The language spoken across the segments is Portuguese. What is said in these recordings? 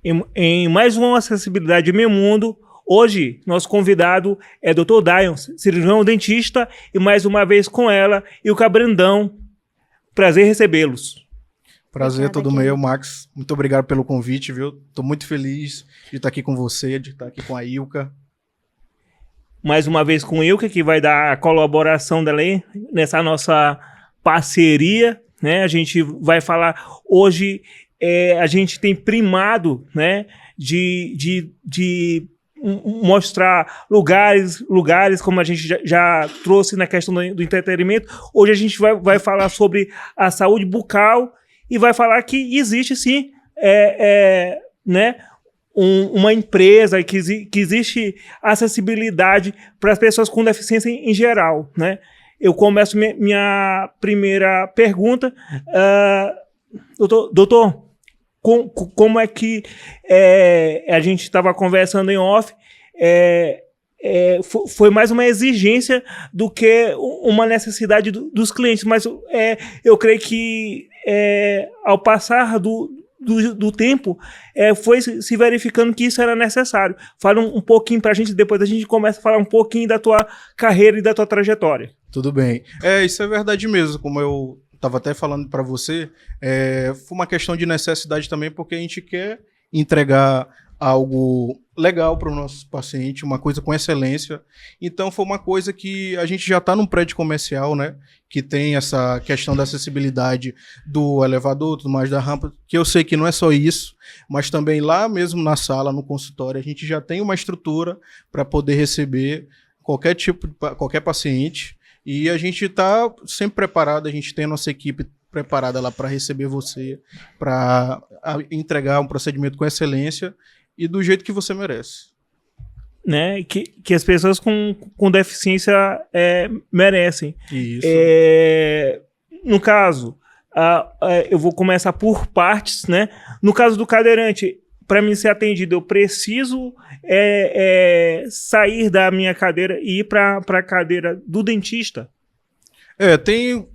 em mais uma Acessibilidade Meu Mundo. Hoje, nosso convidado é Dr. Dayon, cirurgião dentista, e mais uma vez com ela e o Cabrandão. Prazer recebê-los. Prazer todo meu, Max. Muito obrigado pelo convite, viu? Estou muito feliz de estar aqui com você, de estar aqui com a Ilka. Mais uma vez com a Ilka, que vai dar a colaboração dela aí nessa nossa parceria, né? A gente vai falar hoje, a gente tem primado, né, de mostrar lugares como a gente já trouxe na questão do entretenimento. Hoje a gente vai falar sobre a saúde bucal e vai falar que existe sim né, uma empresa, que existe acessibilidade para as pessoas com deficiência em geral, né? Eu começo minha primeira pergunta. Doutor, como é que a gente estava conversando em off, foi mais uma exigência do que uma necessidade dos clientes, mas eu creio que ao passar do tempo, foi se verificando que isso era necessário. Fala um pouquinho para a gente, depois a gente começa a falar um pouquinho da tua carreira e da tua trajetória. Tudo bem. Isso é verdade mesmo, como eu estava até falando para você, foi uma questão de necessidade também, porque a gente quer entregar algo legal para o nosso paciente, uma coisa com excelência. Então foi uma coisa que a gente já está num prédio comercial, né, que tem essa questão da acessibilidade do elevador, tudo mais, da rampa, que eu sei que não é só isso, mas também lá mesmo na sala, no consultório, a gente já tem uma estrutura para poder receber qualquer paciente, e a gente está sempre preparado, a gente tem a nossa equipe preparada lá para receber você, para entregar um procedimento com excelência e do jeito que você merece. Né? Que as pessoas com deficiência merecem. Isso. No caso, eu vou começar por partes, né? No caso do cadeirante, para mim ser atendido, eu preciso sair da minha cadeira e ir para a cadeira do dentista.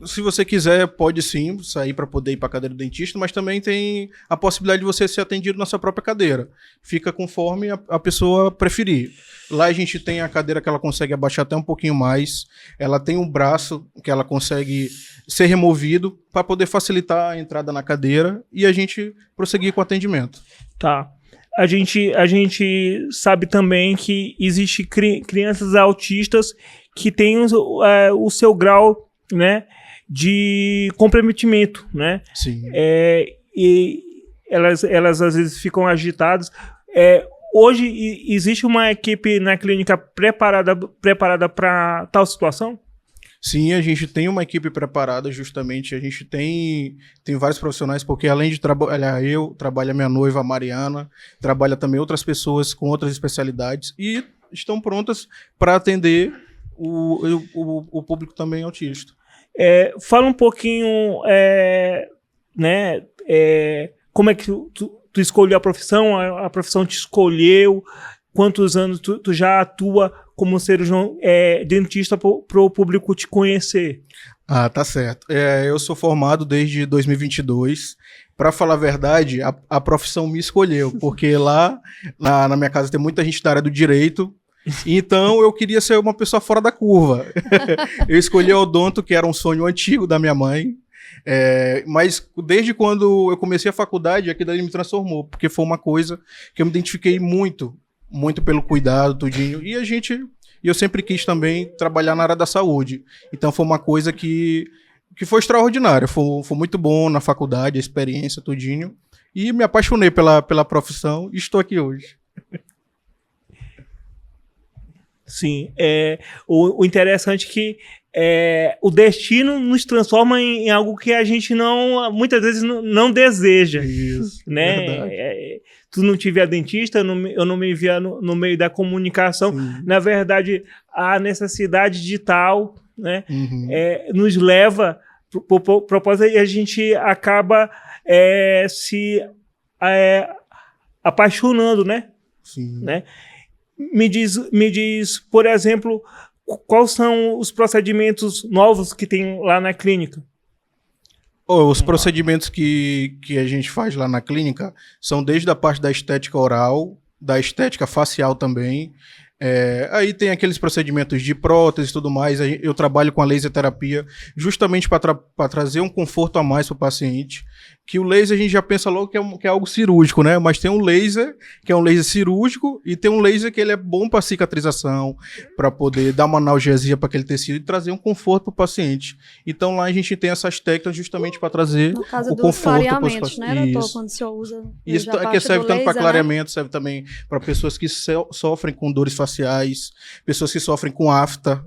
Se você quiser, pode sim sair para poder ir para a cadeira do dentista, mas também tem a possibilidade de você ser atendido na sua própria cadeira. Fica conforme a pessoa preferir. Lá a gente tem a cadeira que ela consegue abaixar até um pouquinho mais, ela tem um braço que ela consegue ser removido para poder facilitar a entrada na cadeira e a gente prosseguir com o atendimento. Tá. A gente sabe também que existe crianças autistas que têm o seu grau, né, de comprometimento, né? Sim. E elas às vezes ficam agitadas. Hoje existe uma equipe na clínica preparada para tal situação? Sim, a gente tem uma equipe preparada, justamente. A gente tem vários profissionais, porque além de trabalhar trabalha minha noiva, a Mariana, trabalha também outras pessoas com outras especialidades e estão prontas para atender o público também autista. Fala um pouquinho, né, como é que tu escolheu a profissão, a profissão te escolheu, quantos anos tu já atua como cirurgião dentista para o público te conhecer? Ah, tá certo. Eu sou formado desde 2022. Para falar a verdade, a profissão me escolheu, porque lá na minha casa tem muita gente da área do direito, então eu queria ser uma pessoa fora da curva. Eu escolhi o odonto, que era um sonho antigo da minha mãe, mas desde quando eu comecei a faculdade, aquilo ali me transformou, porque foi uma coisa que eu me identifiquei muito pelo cuidado, tudinho, e eu sempre quis também trabalhar na área da saúde. Então foi uma coisa que foi extraordinária, foi muito bom na faculdade, a experiência, tudinho, e me apaixonei pela profissão e estou aqui hoje. Sim, o interessante é que o destino nos transforma em algo que a gente muitas vezes não deseja. Isso, né? Tu não te via dentista, eu não me via no meio da comunicação. Sim. Na verdade, a necessidade digital, né, nos leva para o propósito e a gente acaba se apaixonando, né? Sim. Né? Me diz, por exemplo, quais são os procedimentos novos que tem lá na clínica? Os procedimentos que a gente faz lá na clínica são desde a parte da estética oral, da estética facial também. Aí tem aqueles procedimentos de prótese e tudo mais. Eu trabalho com a laser terapia justamente para trazer um conforto a mais para o paciente. Que o laser a gente já pensa logo que é algo cirúrgico, né? Mas tem um laser que é um laser cirúrgico e tem um laser que ele é bom para cicatrização, para poder dar uma analgesia para aquele tecido e trazer um conforto para o paciente. Então lá a gente tem essas técnicas justamente para trazer no caso o conforto para os pacientes. Né, doutor? Quando o senhor usa... Isso que serve tanto para clareamento, serve também para pessoas que sofrem com dores faciais, pessoas que sofrem com afta,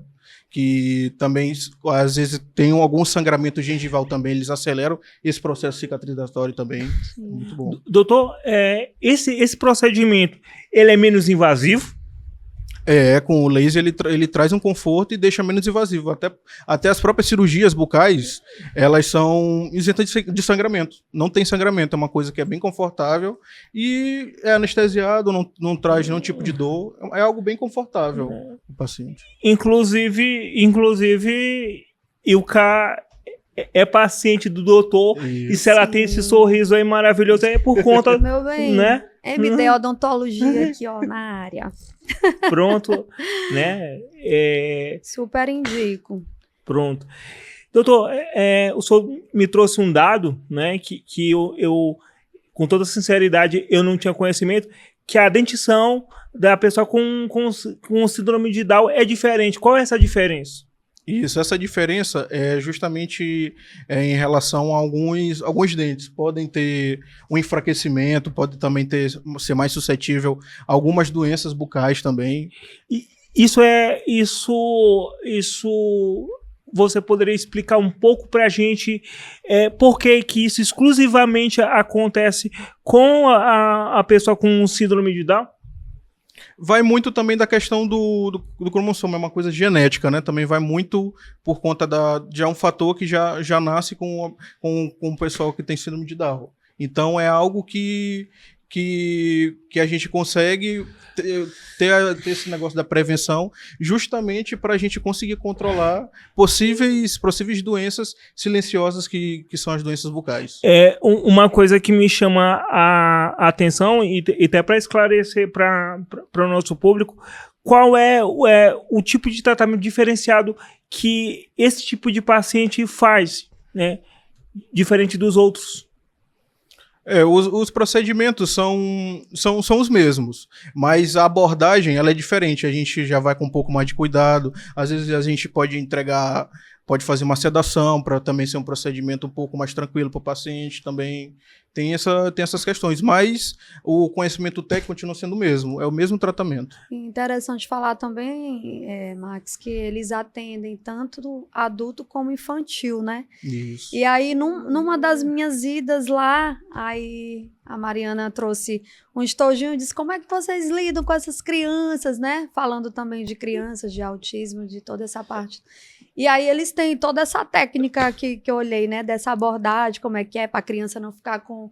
que também, às vezes, tem algum sangramento gengival também, eles aceleram esse processo cicatrizatório também. Sim. Muito bom. Doutor, esse procedimento, ele é menos invasivo? Com o laser ele traz um conforto e deixa menos invasivo. Até as próprias cirurgias bucais, elas são isentas de sangramento. Não tem sangramento, é uma coisa que é bem confortável e é anestesiado, não traz nenhum tipo de dor. É algo bem confortável para o paciente. Inclusive, Ilka é paciente do doutor. Isso. E se ela tem esse sorriso aí maravilhoso, é por conta, meu bem, né? MD Odontologia aqui, ó, na área. Pronto, né? Super indico. Pronto. Doutor, o senhor me trouxe um dado, né, que eu, com toda sinceridade, eu não tinha conhecimento, que a dentição da pessoa com síndrome de Down é diferente. Qual é essa diferença? Isso, essa diferença é justamente em relação a alguns dentes. Podem ter um enfraquecimento, pode também ser mais suscetível a algumas doenças bucais também. E isso você poderia explicar um pouco para a gente por que isso exclusivamente acontece com a pessoa com síndrome de Down? Vai muito também da questão do cromossomo, é uma coisa genética, né? Também vai muito por conta de um fator que já nasce com o pessoal que tem síndrome de Down. Então é algo que a gente consegue ter esse negócio da prevenção justamente para a gente conseguir controlar possíveis doenças silenciosas que são as doenças bucais. Uma coisa que me chama a atenção, e até para esclarecer para o nosso público, qual é o tipo de tratamento diferenciado que esse tipo de paciente faz, né, diferente dos outros? Os procedimentos são os mesmos, mas a abordagem ela é diferente. A gente já vai com um pouco mais de cuidado. Às vezes a gente pode fazer uma sedação para também ser um procedimento um pouco mais tranquilo para o paciente também. Tem essas questões, mas o conhecimento técnico continua sendo o mesmo, é o mesmo tratamento. Interessante falar também, Max, que eles atendem tanto adulto como infantil, né? Isso. E aí, numa das minhas idas lá, aí a Mariana trouxe um estojinho e disse, como é que vocês lidam com essas crianças, né? Falando também de crianças, de autismo, de toda essa parte. E aí eles têm toda essa técnica que eu olhei, né? Dessa abordagem, como é que é para a criança não ficar com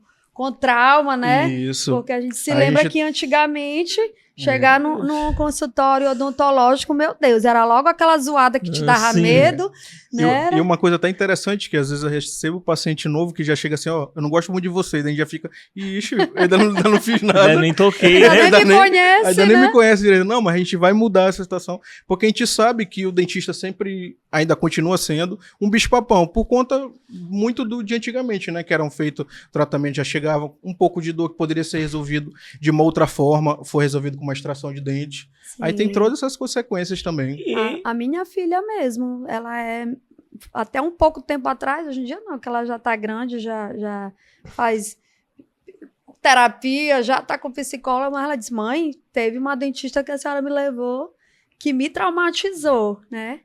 trauma, né? Isso. Porque a gente se lembra que antigamente chegar no consultório odontológico, meu Deus, era logo aquela zoada que te dava medo, né? E uma coisa até interessante, que às vezes eu recebo paciente novo que já chega assim, ó, eu não gosto muito de você, daí já fica, ixi, ainda não fiz nada. Ainda nem toquei. Ainda nem me conhece, ainda né? nem me conhece direito. Não, mas a gente vai mudar essa situação, porque a gente sabe que o dentista sempre ainda continua sendo um bicho-papão, por conta muito de antigamente, né, que eram feitos tratamento, já chegava um pouco de dor que poderia ser resolvido de uma outra forma, foi resolvido com uma extração de dente. Sim. Aí tem todas essas consequências também. A minha filha mesmo, ela até um pouco tempo atrás, hoje em dia não, que ela já tá grande, já faz terapia, já tá com psicóloga, mas ela diz, mãe, teve uma dentista que a senhora me levou que me traumatizou, né?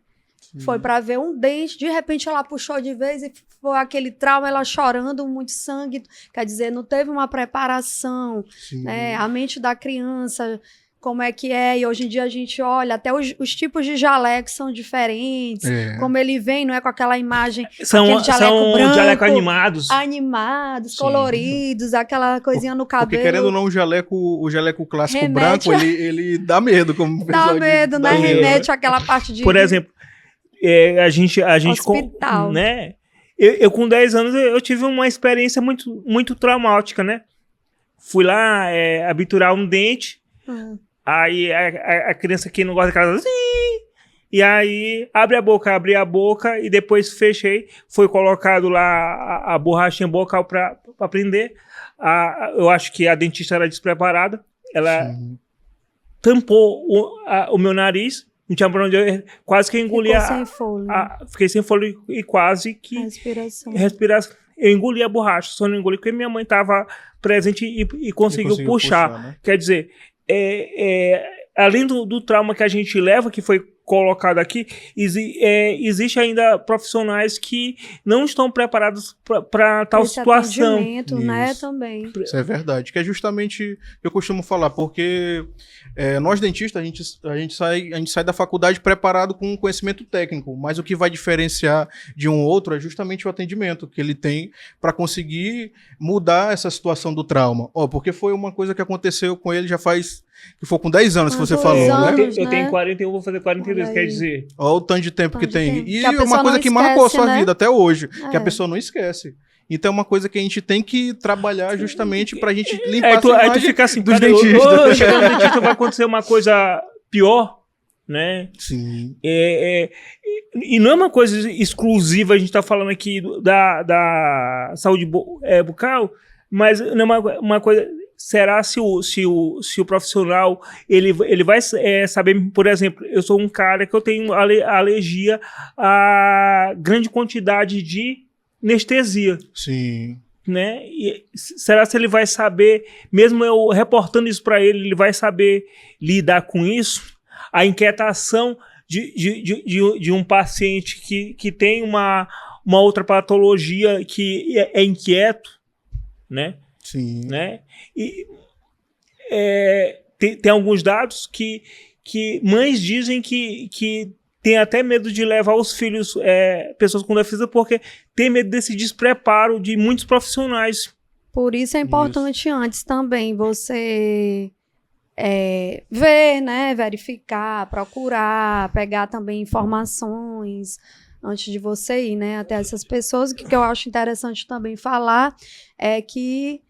Foi para ver um dente, de repente ela puxou de vez e foi aquele trauma, ela chorando, muito sangue, quer dizer, não teve uma preparação, né? A mente da criança, como é que é, e hoje em dia a gente olha, até os tipos de jaleco são diferentes, como ele vem, não é com aquela imagem, aquele jaleco branco, jaleco animados, coloridos, aquela coisinha no cabelo. Porque querendo ou não, o jaleco clássico branco, ele dá medo, como o pessoal diz. Dá medo, né? Remete àquela parte de... Por exemplo, a gente hospital, né? eu com 10 anos, eu tive uma experiência muito, muito traumática, né? Fui lá abturar um dente, aí a criança que não gosta de casa, e aí abri a boca e depois fechei. Foi colocado lá a borrachinha bucal para prender. Eu acho que a dentista era despreparada. Ela tampou o meu nariz. Não tinha pra onde quase que eu engolia. Sem fôlego. Fiquei sem fôlego e quase que. Respiração. Eu engoli a borracha, só não engoli porque minha mãe estava presente e conseguiu puxar. Né? Quer dizer, além do trauma que a gente leva, que foi colocado aqui, existe ainda profissionais que não estão preparados para tal situação. Né, também. Isso é verdade, que é justamente o que eu costumo falar, porque nós dentistas, a gente sai da faculdade preparado com um conhecimento técnico, mas o que vai diferenciar de um outro é justamente o atendimento que ele tem para conseguir mudar essa situação do trauma. Porque foi uma coisa que aconteceu com ele já faz... que foi com 10 anos que você falou, anos, né? Eu tenho 41, vou fazer 42, quer dizer... Olha o tanto de tempo que tem. E é uma coisa que marcou a sua vida até hoje, que a pessoa não esquece. Então é uma coisa que a gente tem que trabalhar justamente pra gente limpar essa imagem tu fica assim, dos dentistas. Chegando no dentista vai acontecer uma coisa pior, né? Sim. E não é uma coisa exclusiva, a gente tá falando aqui da saúde bucal, mas não é uma coisa... Será se o profissional ele vai saber, por exemplo, eu sou um cara que eu tenho alergia a grande quantidade de anestesia. Sim. Né? E será se ele vai saber, mesmo eu reportando isso para ele vai saber lidar com isso? A inquietação de um paciente que tem uma outra patologia que é inquieto, né? Sim. Né? E tem alguns dados que mães dizem que tem até medo de levar os filhos, pessoas com deficiência, porque tem medo desse despreparo de muitos profissionais. Por isso é importante antes também você ver, né, verificar, procurar, pegar também informações antes de você ir, né, até essas pessoas. O que eu acho interessante também falar é que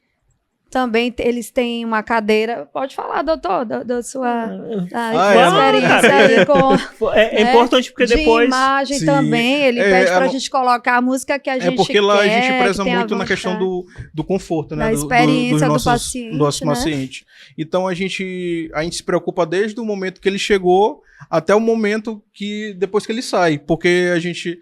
também eles têm uma cadeira... Pode falar, doutor, da sua experiência aí com... É importante porque depois... De imagem também, ele pede pra gente colocar a música que a gente quer. Porque lá a gente preza muito na questão do conforto, né? Da experiência do nosso paciente. Então a gente se preocupa desde o momento que ele chegou até o momento depois que ele sai. Porque a gente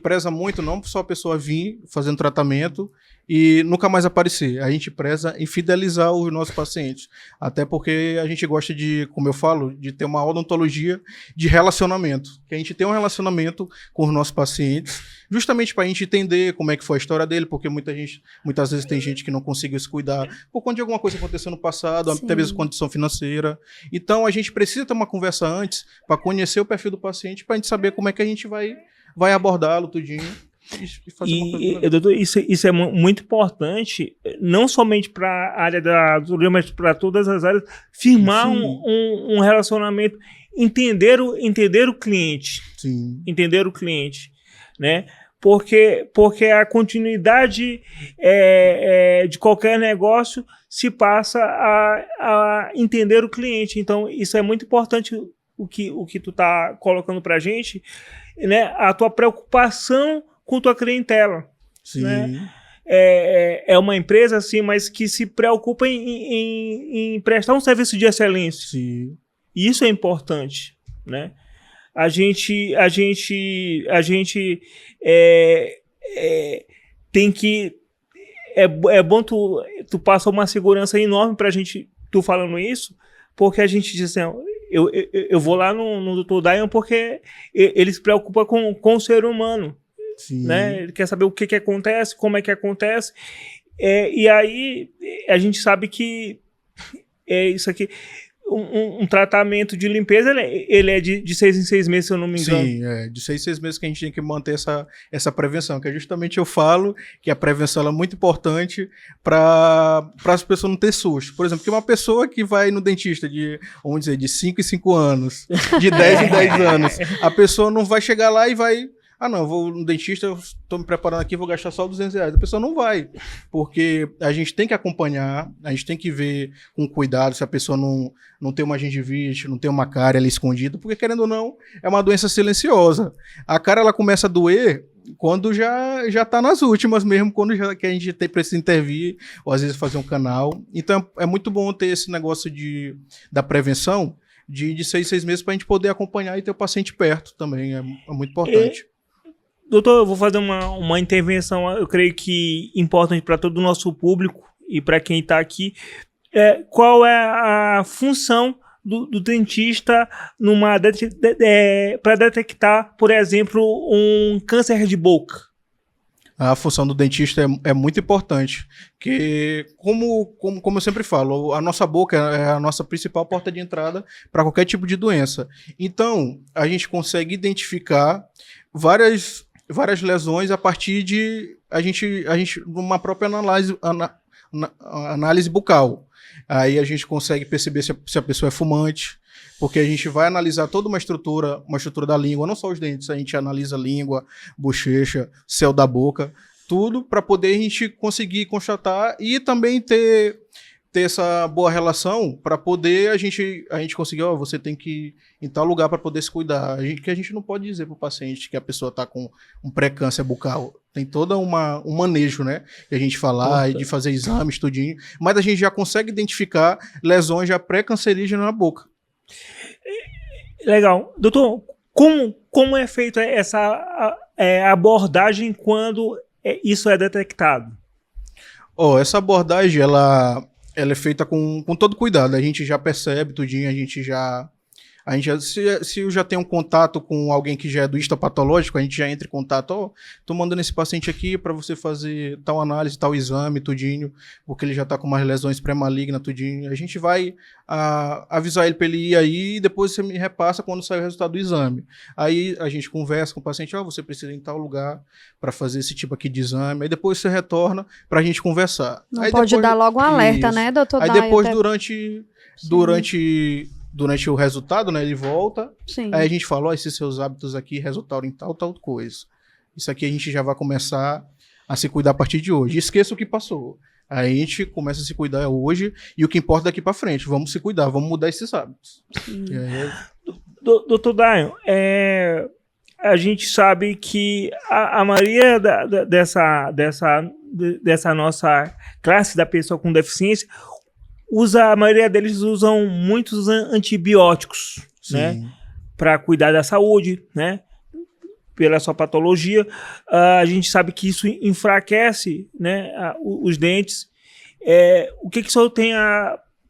preza muito, não só a pessoa vir fazendo tratamento e nunca mais aparecer. A gente preza em fidelizar os nossos pacientes. Até porque a gente gosta de, como eu falo, de ter uma odontologia de relacionamento. Que a gente tem um relacionamento com os nossos pacientes, justamente para a gente entender como é que foi a história dele, porque muitas vezes tem gente que não conseguiu se cuidar por conta de alguma coisa que aconteceu no passado, até mesmo condição financeira. Então a gente precisa ter uma conversa antes para conhecer o perfil do paciente, para a gente saber como é que a gente vai abordá-lo tudinho. Doutor, isso é muito importante, não somente para a área da odontologia, mas para todas as áreas, firmar um relacionamento, entender o cliente. Sim. Entender o cliente, né? Porque a continuidade de qualquer negócio se passa a entender o cliente. Então, isso é muito importante, o que tu tá colocando pra gente, né? A tua preocupação com tua clientela. Sim. Né? É uma empresa, assim, mas que se preocupa em prestar um serviço de excelência. Sim. E isso é importante, né? A gente tem que... É bom tu passa uma segurança enorme pra gente, tu falando isso, porque a gente diz assim, eu vou lá no Dr. Dayan porque ele se preocupa com o ser humano. Sim. Né? Ele quer saber o que acontece, como é que acontece. E aí a gente sabe que isso aqui... Um tratamento de limpeza, ele é de 6 em 6 meses, se eu não me engano. Sim, de 6 em 6 meses que a gente tem que manter essa prevenção, que é justamente eu falo que a prevenção é muito importante para as pessoas não ter susto. Por exemplo, que uma pessoa que vai no dentista de 5 em 5 anos, de 10 em 10 anos, a pessoa não vai chegar lá e vai... Ah, não, eu vou no dentista, eu tô me preparando aqui, vou gastar só R$200. A pessoa não vai, porque a gente tem que acompanhar, a gente tem que ver com cuidado se a pessoa não tem uma gengivite, não tem uma cárie ali escondida, porque querendo ou não, é uma doença silenciosa. A cárie, ela começa a doer quando já tá nas últimas mesmo, quando que a gente precisa intervir, ou às vezes fazer um canal. Então é muito bom ter esse negócio da prevenção, de 6 meses, para a gente poder acompanhar e ter o paciente perto também, é muito importante. Doutor, eu vou fazer uma intervenção, eu creio que importante para todo o nosso público e para quem está aqui. Qual é a função do dentista para detectar, por exemplo, um câncer de boca? A função do dentista é muito importante, que como eu sempre falo, a nossa boca é a nossa principal porta de entrada para qualquer tipo de doença. Então, a gente consegue identificar várias lesões a partir de a gente numa própria análise bucal. Aí a gente consegue perceber se a pessoa é fumante, porque a gente vai analisar toda uma estrutura da língua, não só os dentes, a gente analisa língua, bochecha, céu da boca, tudo para poder a gente conseguir constatar e também ter essa boa relação para poder a gente conseguir, você tem que ir em tal lugar para poder se cuidar. Que a gente não pode dizer para o paciente que a pessoa está com um pré-câncer bucal. Tem todo um manejo, né? De a gente falar e de fazer exames, tudinho. Mas a gente já consegue identificar lesões já pré-cancerígenas na boca. Legal. Doutor, como é feita essa abordagem quando isso é detectado? Essa abordagem, ela é feita com todo cuidado. A gente já percebe tudinho, se eu já tenho um contato com alguém que já é do histopatológico, a gente já entra em contato, tô mandando esse paciente aqui para você fazer tal análise, tal exame, tudinho, porque ele já tá com umas lesões pré-malignas, tudinho. A gente vai avisar ele para ele ir aí e depois você me repassa quando sair o resultado do exame. Aí a gente conversa com o paciente, você precisa ir em tal lugar para fazer esse tipo aqui de exame, aí depois você retorna pra gente conversar. Não aí pode depois, dar logo um alerta, né, doutor? Aí depois, durante o resultado, né, ele volta, Sim. Aí a gente fala, esses seus hábitos aqui resultaram em tal coisa. Isso aqui a gente já vai começar a se cuidar a partir de hoje. Esqueça o que passou. Aí a gente começa a se cuidar hoje e o que importa daqui para frente. Vamos se cuidar, vamos mudar esses hábitos. Doutor Dayan, a gente sabe que a maioria dessa nossa classe da pessoa com deficiência a maioria deles usam muitos antibióticos, né, para cuidar da saúde, né, pela sua patologia. A gente sabe que isso enfraquece, né, os dentes. O que o senhor tem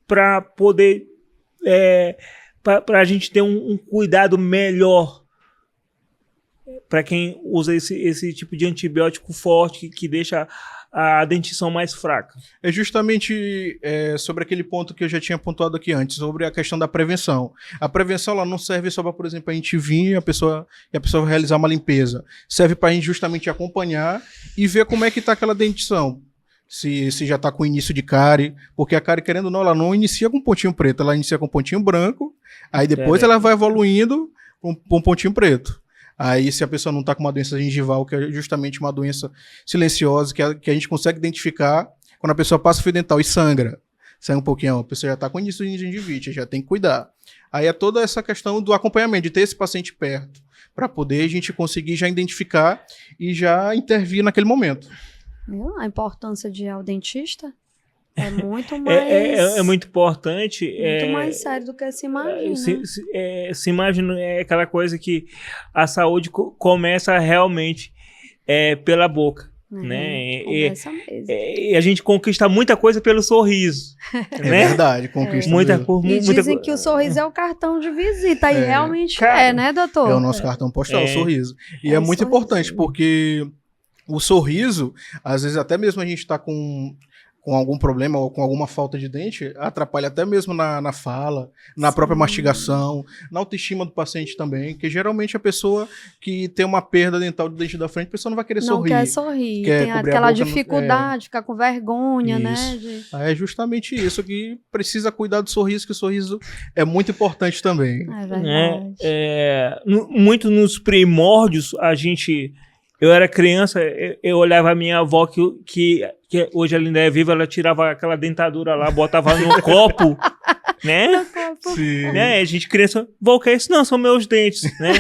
para poder, para a gente ter um cuidado melhor para quem usa esse tipo de antibiótico forte que deixa a dentição mais fraca? É justamente sobre aquele ponto que eu já tinha pontuado aqui antes, sobre a questão da prevenção. A prevenção ela não serve só para, por exemplo, a gente vir e a pessoa realizar uma limpeza. Serve para a gente justamente acompanhar e ver como é que está aquela dentição. Se já está com início de cárie, porque a cárie, querendo ou não, ela não inicia com pontinho preto, ela inicia com pontinho branco, aí depois ela vai evoluindo para um pontinho preto. Aí, se a pessoa não está com uma doença gengival, que é justamente uma doença silenciosa, que a gente consegue identificar quando a pessoa passa o fio dental e sangra um pouquinho, a pessoa já está com início de gengivite, já tem que cuidar. Aí é toda essa questão do acompanhamento, de ter esse paciente perto, para poder a gente conseguir já identificar e já intervir naquele momento. A importância de ir ao dentista é muito mais... É muito importante. Muito mais sério do que se imagina. Se imagina, aquela coisa que a saúde começa realmente pela boca. Né? Começa mesmo. E a gente conquista muita coisa pelo sorriso. Né? É verdade, conquista muita mesmo. E dizem que o sorriso é o cartão de visita, e realmente né, doutor? É o nosso cartão postal, o sorriso. E é muito importante, porque o sorriso, às vezes até mesmo a gente está com com algum problema ou com alguma falta de dente, atrapalha até mesmo na fala, na própria mastigação, na autoestima do paciente também, que geralmente a pessoa que tem uma perda dental do dente da frente, a pessoa não vai querer sorrir. Não quer sorrir, quer tem cobrir a aquela boca, dificuldade, ficar com vergonha, né? É justamente isso, que precisa cuidar do sorriso, que o sorriso é muito importante também. É verdade. Muito nos primórdios, eu era criança, eu olhava a minha avó, que hoje ela ainda é viva, ela tirava aquela dentadura lá, botava no copo, né? Sim. Né? A gente criança, vó, que é isso? Não, são meus dentes, né?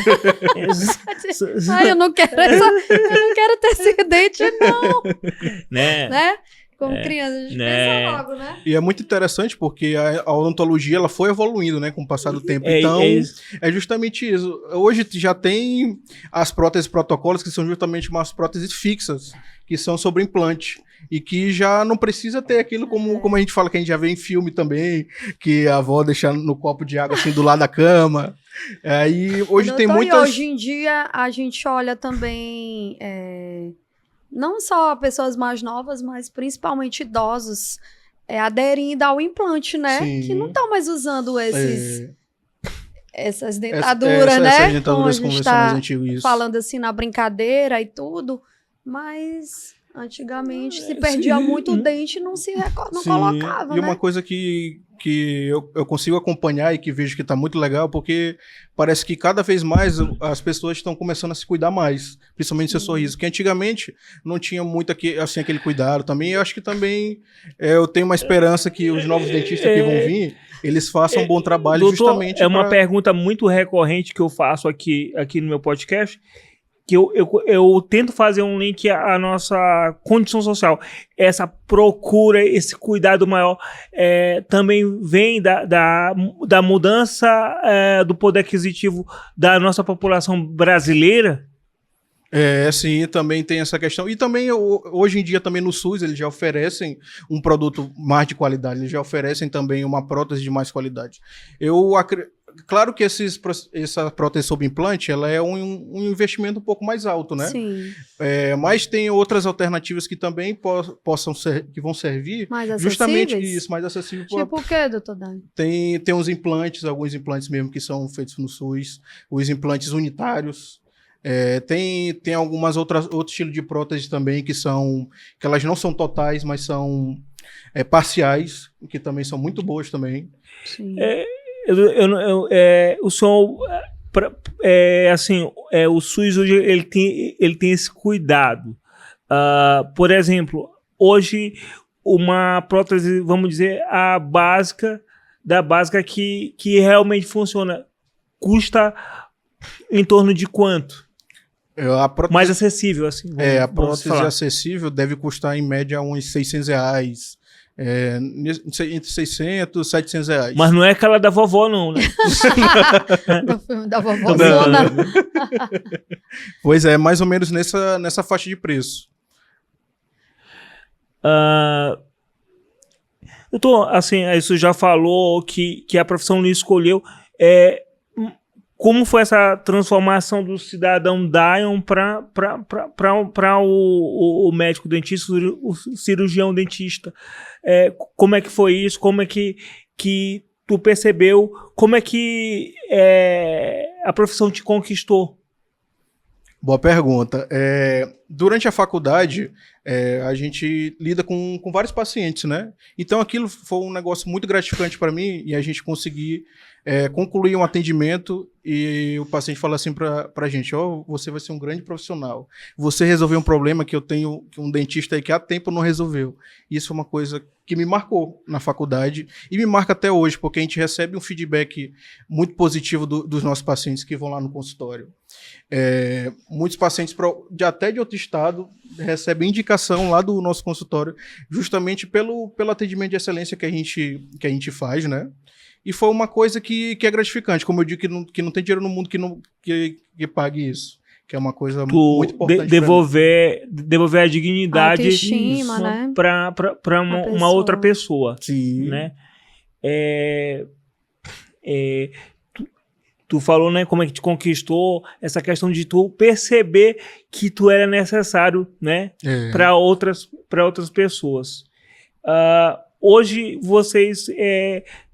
Ai, eu não quero ter esse dente, não. Né? Como criança, a gente pensa logo, né? E é muito interessante porque a odontologia ela foi evoluindo, né, com o passar do tempo. Então, é justamente isso. Hoje já tem as próteses protocolos, que são justamente umas próteses fixas, que são sobre implante. E que já não precisa ter aquilo como a gente fala, que a gente já vê em filme também, que a avó deixa no copo de água assim do lado da cama. Aí hoje tem muitas... Hoje em dia a gente olha também... não só pessoas mais novas, mas principalmente idosos aderindo ao implante, né? Sim. Que não estão mais usando essas dentaduras, né? Essas dentaduras como a gente convencionais antigas. Falando assim na brincadeira e tudo, mas antigamente se perdia muito o dente e não colocava, E uma coisa que eu consigo acompanhar e que vejo que está muito legal, porque parece que cada vez mais as pessoas estão começando a se cuidar mais, principalmente seu sorriso, que antigamente não tinha muito aquele cuidado também. Eu acho que também eu tenho uma esperança que os novos dentistas que vão vir, eles façam um bom trabalho, doutor, justamente uma pergunta muito recorrente que eu faço aqui no meu podcast, que eu tento fazer um link à nossa condição social. Essa procura, esse cuidado maior, também vem da mudança do poder aquisitivo da nossa população brasileira? Sim, também tem essa questão. E também, hoje em dia, também no SUS, eles já oferecem um produto mais de qualidade, eles já oferecem também uma prótese de mais qualidade. Claro que essa prótese sob implante, ela é um investimento um pouco mais alto, né? Sim. Mas tem outras alternativas que também que vão servir mais justamente isso, mais acessível. Tipo o quê, doutor Dani? Tem uns implantes, alguns implantes mesmo que são feitos no SUS, os implantes unitários. Tem algumas outros estilos de prótese também que elas não são totais, mas são parciais, que também são muito boas também. Sim. O senhor, o SUS hoje ele tem esse cuidado. Por exemplo, hoje uma prótese, vamos dizer, a básica que realmente funciona, custa em torno de quanto? Mais acessível, assim. A prótese acessível deve custar em média uns R$600. Entre 600 e 700 reais. Mas não é aquela da vovó, não, né? Do filme da vovó Zona. Pois é, mais ou menos nessa faixa de preço. Doutor, assim, isso já falou que a profissão lhe escolheu. Como foi essa transformação do cidadão Dion para o médico dentista, o cirurgião dentista? Como é que foi isso? Como é que tu percebeu? Como é que a profissão te conquistou? Boa pergunta. Durante a faculdade, a gente lida com vários pacientes, né? Então aquilo foi um negócio muito gratificante para mim e a gente conseguir concluir um atendimento e o paciente fala assim pra gente: você vai ser um grande profissional. Você resolveu um problema que eu tenho, que um dentista aí que há tempo não resolveu. Isso é uma coisa que me marcou na faculdade e me marca até hoje, porque a gente recebe um feedback muito positivo dos nossos pacientes que vão lá no consultório. Muitos pacientes até de outro estado recebem indicação lá do nosso consultório, justamente pelo atendimento de excelência que a gente faz, né? E foi uma coisa que é gratificante, como eu digo, que não tem dinheiro no mundo que pague isso. Que é uma coisa muito importante. Devolver a dignidade autoestima, né? para uma outra pessoa. Sim. Né? Tu falou, né, como é que te conquistou essa questão de tu perceber que tu era necessário, né, para outras pessoas. Hoje vocês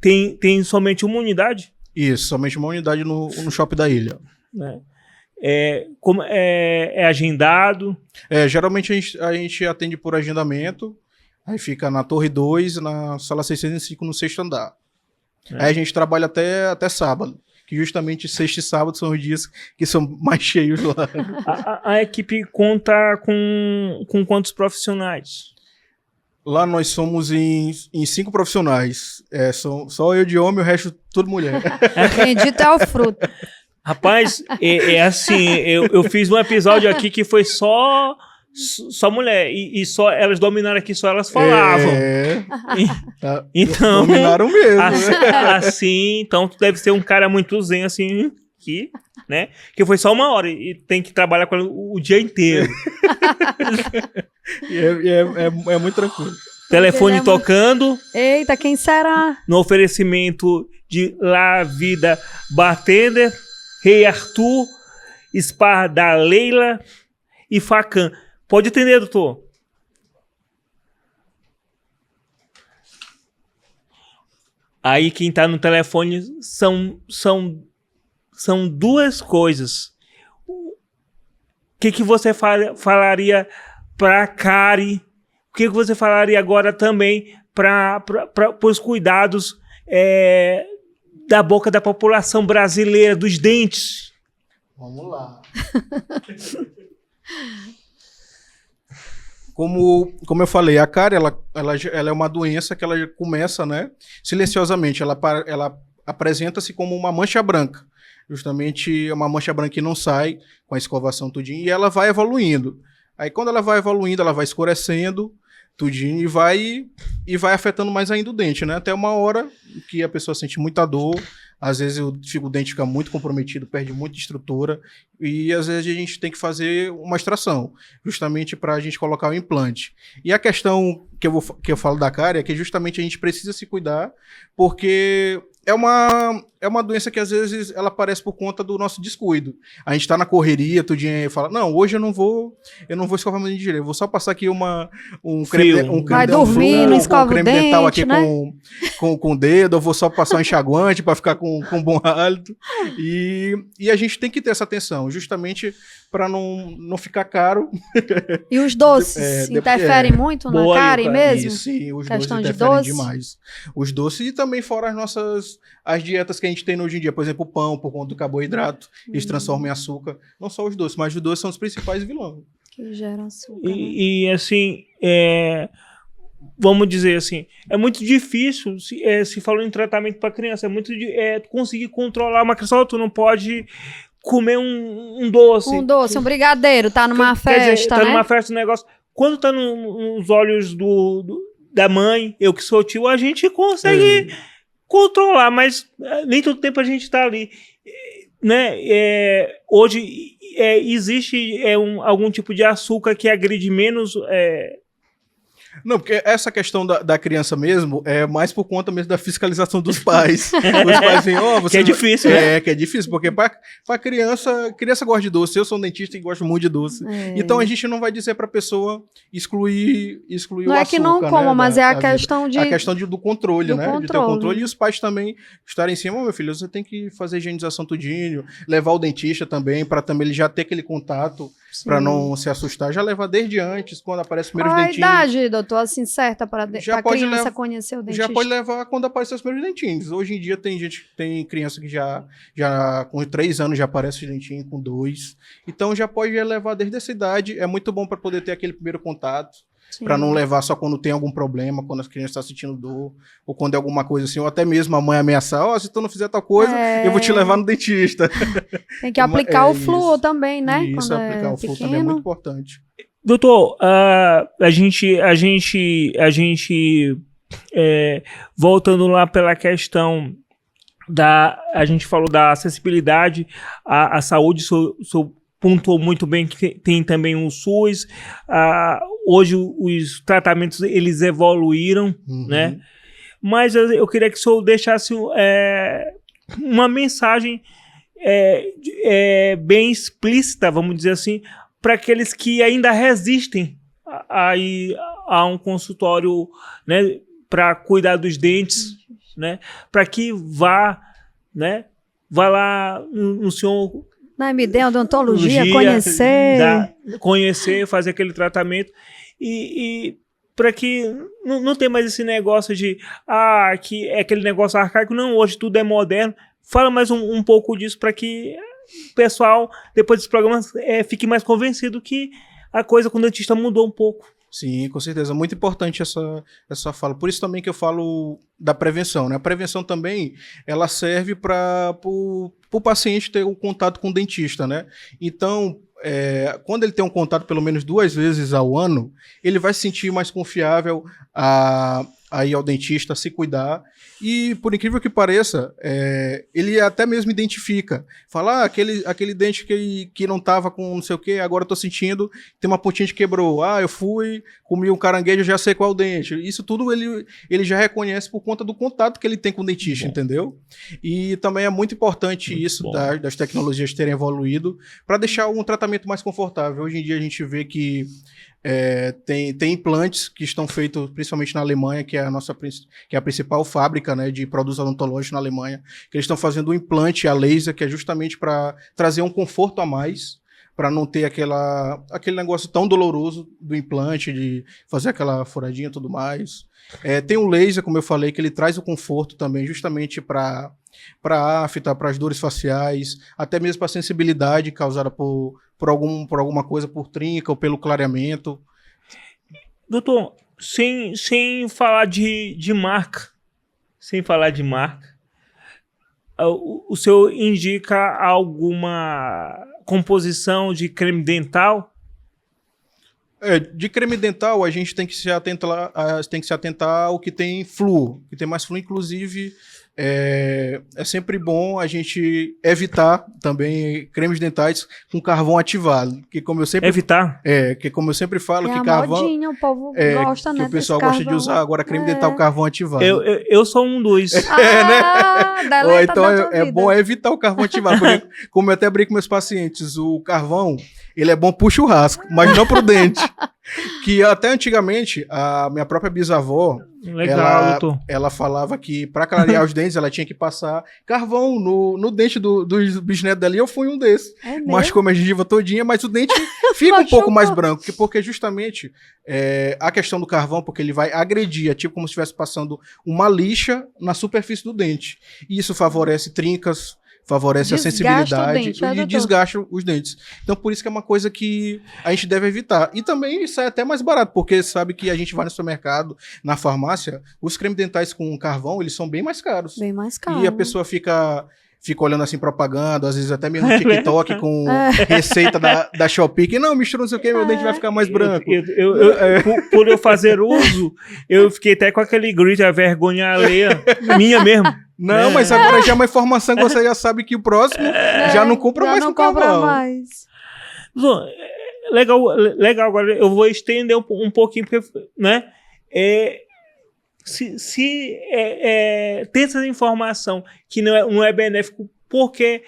têm somente uma unidade? Isso, somente uma unidade no shopping da ilha. Né? Como é agendado? Geralmente a gente atende por agendamento, aí fica na Torre 2, na sala 605, no 6º andar. Aí a gente trabalha até sábado, que justamente sexta e sábado são os dias que são mais cheios lá. A equipe conta com quantos profissionais? Lá nós somos em 5 profissionais. Só eu de homem, o resto tudo mulher. Bendito é o fruto. Rapaz, assim, eu fiz um episódio aqui que foi só mulher, e só elas dominaram aqui, só elas falavam. Então, dominaram mesmo. Assim, então tu deve ser um cara muito zen, assim, né? Que foi só 1 hora e tem que trabalhar com ela o dia inteiro. É muito tranquilo. Telefone tocando. Eita, quem será? No oferecimento de La Vida Bartender, Rei Arthur, Spa da Leila e Facan. Pode atender, doutor. Aí quem tá no telefone são 2 coisas. O que você falaria para Kari? O que você falaria agora também para os cuidados da boca da população brasileira, dos dentes? Vamos lá. Como eu falei, a cárie, ela é uma doença que ela começa, né, silenciosamente. Ela apresenta-se como uma mancha branca. Justamente uma mancha branca que não sai com a escovação tudinho, e ela vai evoluindo. Aí quando ela vai evoluindo, ela vai escurecendo tudinho e vai afetando mais ainda o dente, né? Até uma hora que a pessoa sente muita dor, às vezes o dente fica muito comprometido, perde muita estrutura, e às vezes a gente tem que fazer uma extração, justamente para a gente colocar o implante. E a questão que eu falo da cárie é que justamente a gente precisa se cuidar, porque é uma doença que às vezes ela aparece por conta do nosso descuido. A gente tá na correria, tudinho, e fala, não, hoje eu não vou escovar meu dente direito, eu vou só passar aqui um creme, vai dormir, não escova o dente, dental aqui, né? com o dedo, eu vou só passar um enxaguante para ficar com bom hálito. E a gente tem que ter essa atenção, justamente para não ficar caro. E os doces interferem muito na cárie mesmo? Sim, os questão doces interferem demais. Os doces e também fora as dietas que a gente tem hoje em dia, por exemplo, o pão, por conta do carboidrato, eles transformam em açúcar. Não só os doces, mas os doces são os principais vilões. Que geram açúcar. E assim, vamos dizer assim, é muito difícil, se falou em tratamento para criança, é muito conseguir controlar uma criança. Tu não pode comer um doce. Um doce, um brigadeiro, tá numa festa, quer dizer, tá né? numa festa, um negócio. Quando tá nos olhos da mãe, eu que sou tio, a gente consegue controlar, mas nem todo tempo a gente tá ali. Né? Hoje existe algum tipo de açúcar que agride menos... Não, porque essa questão da criança mesmo é mais por conta mesmo da fiscalização dos pais. Os pais veem, você... Que é difícil, né? Que é difícil, porque pra criança gosta de doce. Eu sou um dentista e gosto muito de doce. Então a gente não vai dizer pra pessoa excluir o açúcar. Não é que não coma, mas é a questão de... A questão do controle, né? Controle. De ter o controle. E os pais também estarem em cima, meu filho, você tem que fazer higienização tudinho, levar o dentista também, pra também ele já ter aquele contato, pra não se assustar. Já levar desde antes, quando aparece os primeiros dentinhos. Qual a idade, doutor, assim, certa para a criança conhecer o dentista? Já pode levar quando aparecer os primeiros dentinhos. Hoje em dia tem criança que já com 3 anos já aparece os dentinhos, com 2. Então já pode levar desde essa idade. É muito bom para poder ter aquele primeiro contato. Para não levar só quando tem algum problema, quando a criança está sentindo dor, ou quando é alguma coisa assim, ou até mesmo a mãe ameaçar, se tu não fizer tal coisa, eu vou te levar no dentista. Tem que aplicar o flúor também, né? Isso, quando aplicar o flúor também é muito importante. Doutor, a gente voltando lá pela questão a gente falou da acessibilidade à saúde, o senhor pontuou muito bem que tem também o SUS. Hoje os tratamentos eles evoluíram, né? Mas eu queria que o senhor deixasse uma mensagem bem explícita, vamos dizer assim, para aqueles que ainda resistem a um consultório, né, para cuidar dos dentes, né, para que vá lá no senhor Na MD, odontologia, conhecer, fazer aquele tratamento e para que não tenha mais esse negócio de que é aquele negócio arcaico. Não, hoje tudo é moderno. Fala mais um pouco disso para que o pessoal, depois desse programa, fique mais convencido que a coisa com o dentista mudou um pouco. Sim, com certeza. Muito importante essa fala. Por isso também que eu falo da prevenção, né? A prevenção também, ela serve para o paciente ter o contato com o dentista, né? Então, quando ele tem um contato pelo menos 2 vezes ao ano, ele vai se sentir mais confiável a ir ao dentista, a se cuidar. E, por incrível que pareça, ele até mesmo identifica. Fala, aquele dente que não tava com não sei o que, agora eu tô sentindo, tem uma pontinha que quebrou. Eu fui, comi um caranguejo, já sei qual é o dente. Isso tudo ele já reconhece por conta do contato que ele tem com o dentista, entendeu? E também é muito importante isso das tecnologias terem evoluído para deixar um tratamento mais confortável. Hoje em dia a gente vê que tem implantes que estão feitos principalmente na Alemanha, que é a principal fábrica, né, de produtos odontológicos na Alemanha, que eles estão fazendo um implante a laser, que é justamente para trazer um conforto a mais, para não ter aquele negócio tão doloroso do implante, de fazer aquela furadinha e tudo mais. Tem um laser, como eu falei, que ele traz o conforto também, justamente para afta, para as dores faciais, até mesmo para a sensibilidade causada por alguma coisa, por trinca ou pelo clareamento. Doutor, sem falar de marca, o senhor indica alguma composição de creme dental? De creme dental, a gente tem que se atentar ao que tem flúor, que tem mais flúor, inclusive. É sempre bom a gente evitar também cremes dentais com carvão ativado, que como eu sempre falo, que carvão modinha, o povo gosta, que né, o pessoal gosta de usar agora creme dental carvão ativado. Eu sou um dos. Né? Então bom evitar o carvão ativado, porque como eu até brinco com meus pacientes, o carvão ele é bom pro churrasco, mas não pro dente. Que até antigamente, a minha própria bisavó, ela falava que para clarear os dentes, ela tinha que passar carvão no dente dos bisnetos dela, e eu fui um desses. Mas como a gengiva todinha, mas o dente fica um pouco mais branco, porque justamente a questão do carvão, porque ele vai agredir, é tipo como se estivesse passando uma lixa na superfície do dente. E isso favorece trincas, favorece a sensibilidade e desgasta os dentes. Então, por isso que é uma coisa que a gente deve evitar. E também isso é até mais barato, porque sabe que a gente vai no supermercado, na farmácia, os cremes dentais com carvão, eles são bem mais caros. Bem mais caros. E a pessoa fica olhando assim propaganda, às vezes até mesmo no TikTok com receita da Shopee, que não, mistura não sei o que, meu dente vai ficar mais branco. Por eu fazer uso, eu fiquei até com aquele grito, a vergonha alheia, minha mesmo. Não, mas agora já é uma informação que você já sabe que o próximo já não compra mais com carvão. Legal, agora eu vou estender um pouquinho, porque, né, se tem essa informação que não é benéfico, por que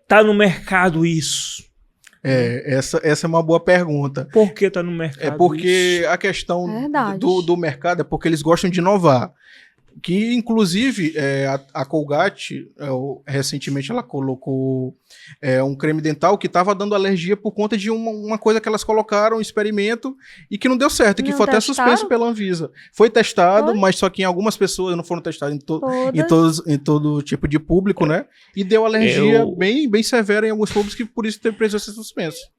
tá no mercado isso? Essa é uma boa pergunta. Por que tá no mercado isso? Porque a questão do mercado é porque eles gostam de inovar. Que, inclusive, a Colgate, recentemente ela colocou um creme dental que estava dando alergia por conta de uma coisa que elas colocaram, um experimento, e que não deu certo, e que foi até suspenso pela Anvisa. Foi testado, mas só que em algumas pessoas não foram testadas em todo tipo de público, né? E deu alergia bem, bem severa em alguns públicos, que por isso precisou ser suspenso.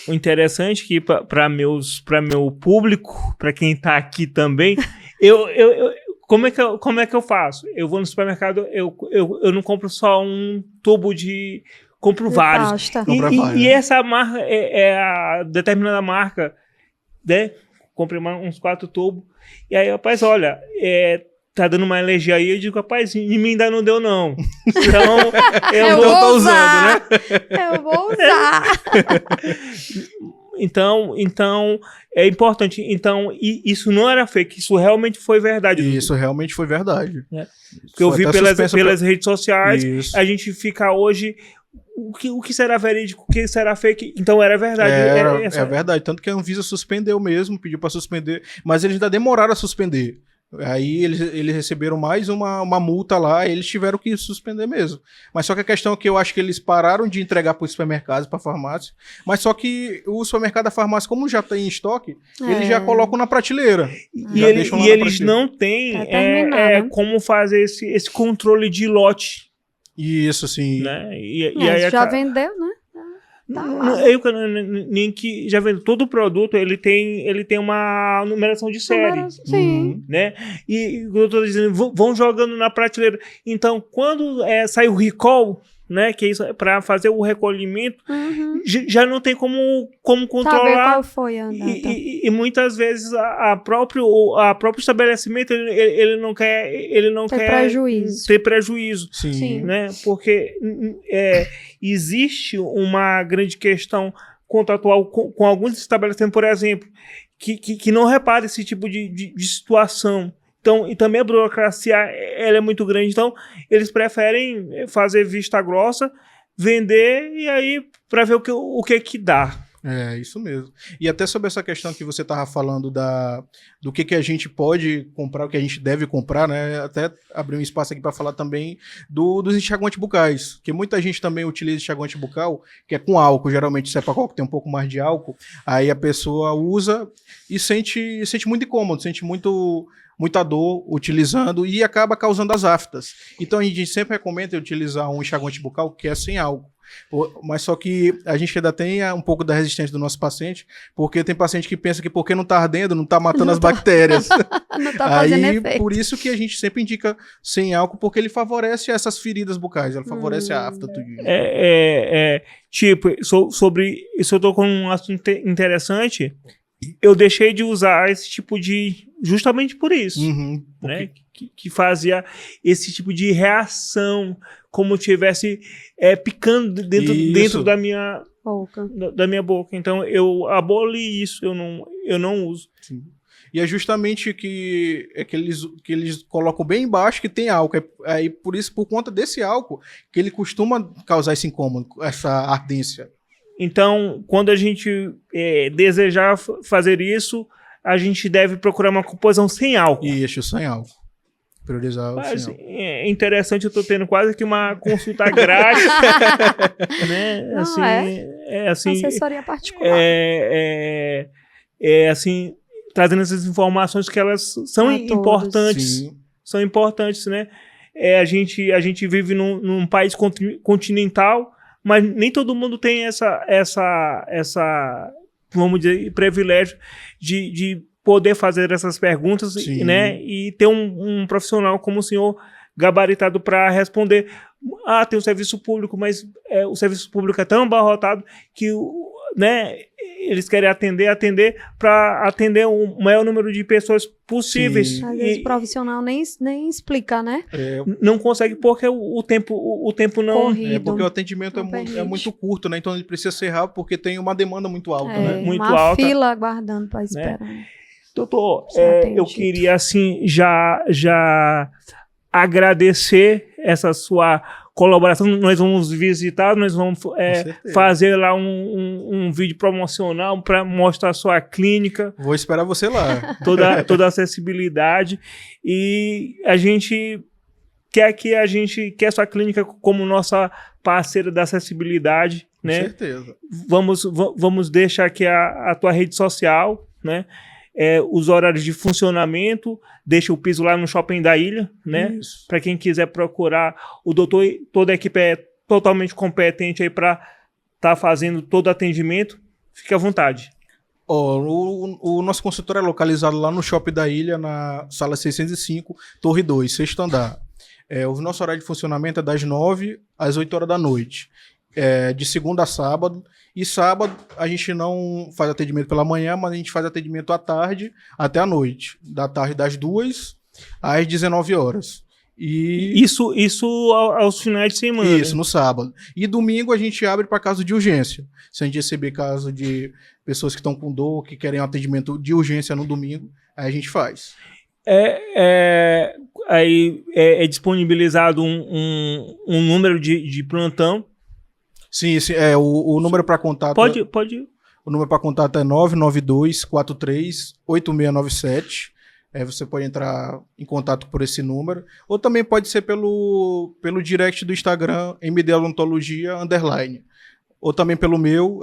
O interessante é que para meu público, para quem está aqui também, como é que eu faço? Eu vou no supermercado, eu não compro só um tubo de... Compro vários. E essa marca, a determinada marca, né? Comprei uns 4 tubos. E aí, rapaz, olha, tá dando uma alergia aí. Eu digo, rapaz, em mim ainda não deu, não. Então, eu vou usar, né? Eu vou usar. Então, é importante. Então, isso não era fake, isso realmente foi verdade. Isso realmente foi verdade. Porque eu vi pelas redes sociais, a gente fica hoje... o que será verídico, o que será fake. Então era verdade. É verdade, tanto que a Anvisa suspendeu mesmo, pediu para suspender, mas eles ainda demoraram a suspender. Aí eles receberam mais uma multa lá, e eles tiveram que suspender mesmo. Mas só que a questão é que eu acho que eles pararam de entregar para os supermercados, para a farmácia, mas só que o supermercado da farmácia, como já tem em estoque, eles já colocam na prateleira. E eles não têm como fazer esse controle de lote. Isso, sim. Né? Aí já vendeu, né? Nem que já vendo todo o produto, ele tem uma numeração de série. Sim. Né? E eu tô dizendo, vão jogando na prateleira. Então, quando sai o recall, né, que é isso, para fazer o recolhimento, já não tem como controlar. Saber qual foi e muitas vezes a próprio estabelecimento ele não quer ter prejuízo. Sim. Né? Porque existe uma grande questão contratual com alguns estabelecimentos, por exemplo, que não repara esse tipo de situação. Então, e também a burocracia ela é muito grande, então eles preferem fazer vista grossa, vender e aí para ver o que dá. É, isso mesmo. E até sobre essa questão que você estava falando do que a gente pode comprar, o que a gente deve comprar, né? Até abrir um espaço aqui para falar também dos enxaguantes bucais, que muita gente também utiliza enxaguante bucal, que é com álcool, geralmente Cepacol, que tem um pouco mais de álcool, aí a pessoa usa e sente muito incômodo, sente muita dor utilizando e acaba causando as aftas. Então a gente sempre recomenda utilizar um enxaguante bucal que é sem álcool. Mas só que a gente ainda tem um pouco da resistência do nosso paciente, porque tem paciente que pensa que porque não tá ardendo, não tá matando as bactérias. Não tá fazendo efeito. Por isso que a gente sempre indica sem álcool, porque ele favorece essas feridas bucais, ele favorece a afta. Tudinho. Tipo, sobre isso eu tô com um assunto interessante. Eu deixei de usar esse tipo justamente por isso, né? Que fazia esse tipo de reação, como tivesse picando dentro da minha boca. Então eu aboli isso, eu não uso. Sim. E é justamente que eles colocam bem embaixo que tem álcool. Aí por conta desse álcool, que ele costuma causar esse incômodo, essa ardência. Então, quando a gente desejar fazer isso, a gente deve procurar uma composição sem álcool. Isso, sem álcool. Priorizar o sem álcool. É interessante, eu estou tendo quase que uma consulta grátis. Né? Não, assim, assessoria particular. Assim, trazendo essas informações que elas são importantes. Sim. São importantes, né? A gente vive num país continental, mas nem todo mundo tem essa vamos dizer, privilégio de poder fazer essas perguntas, né? E ter um profissional como o senhor gabaritado para responder. Tem o serviço público, mas o serviço público é tão abarrotado que né, eles querem atender para atender o maior número de pessoas possíveis. Às vezes o profissional nem explica, né? Não consegue porque o tempo não... Corrido. Porque o atendimento é muito curto, né? Então ele precisa ser rápido porque tem uma demanda muito alta, né? Muito uma alta. fila aguardando para esperar. Né? Doutor, eu queria assim já agradecer essa sua colaboração. Nós vamos visitar, nós vamos fazer lá um vídeo promocional para mostrar a sua clínica. Vou esperar você lá. Toda a acessibilidade. E a gente quer a sua clínica como nossa parceira da acessibilidade. Com né? certeza. Vamos deixar aqui a tua rede social, né? Os horários de funcionamento, deixa o piso lá no Shopping da Ilha, né? Para quem quiser procurar o doutor, toda a equipe é totalmente competente aí para estar fazendo todo o atendimento. Fique à vontade. O nosso consultório é localizado lá no Shopping da Ilha, na sala 605, Torre 2, sexto andar. O nosso horário de funcionamento é das 9 às 8 horas da noite. De segunda a sábado. E sábado a gente não faz atendimento pela manhã, mas a gente faz atendimento à tarde até à noite. Da tarde das 2 às 19 horas. E isso aos finais de semana. Isso, no sábado. E domingo a gente abre para caso de urgência. Se a gente receber caso de pessoas que estão com dor, que querem um atendimento de urgência no domingo, aí a gente faz. Aí é disponibilizado um número de plantão. Sim, o número para contato... Pode. O número para contato é 992-43-8697. Você pode entrar em contato por esse número. Ou também pode ser pelo direct do Instagram, MDodontologia_. Ou também pelo meu,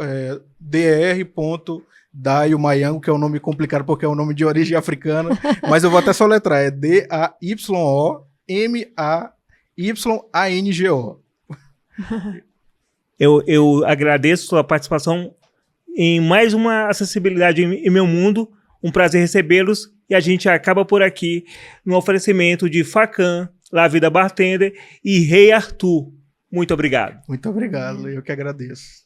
dr.dayo Mayango, que é um nome complicado porque é um nome de origem africana. Mas eu vou até soletrar. É DAYOMAYANGO. Eu agradeço sua participação em mais uma acessibilidade em meu mundo. Um prazer recebê-los. E a gente acaba por aqui no oferecimento de Facam, La Vida Bartender e Rei Arthur. Muito obrigado. Muito obrigado, eu que agradeço.